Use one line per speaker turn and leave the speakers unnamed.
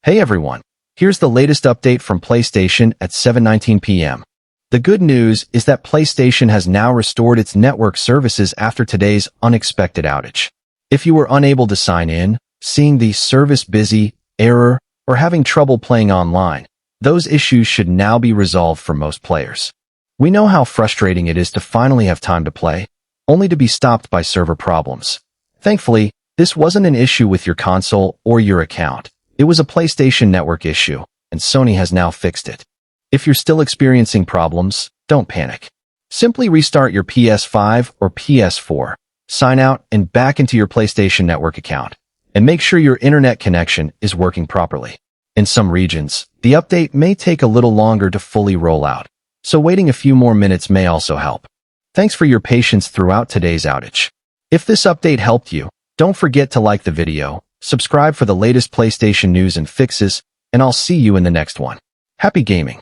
Hey everyone, here's the latest update from PlayStation at 7:19 p.m. The good news is that PlayStation has now restored its network services after today's unexpected outage. If you were unable to sign in, seeing the service busy, error, or having trouble playing online, those issues should now be resolved for most players. We know how frustrating it is to finally have time to play, only to be stopped by server problems. Thankfully, this wasn't an issue with your console or your account. It was a PlayStation network issue, and Sony has now fixed it. If you're still experiencing problems, don't panic. Simply restart your PS5 or PS4, sign out and back into your PlayStation network account, and make sure your internet connection is working properly. In some regions, the update may take a little longer to fully roll out, so waiting a few more minutes may also help. Thanks for your patience throughout today's outage. If this update helped you, don't forget to like the video, subscribe for the latest PlayStation news and fixes, and I'll see you in the next one. Happy gaming!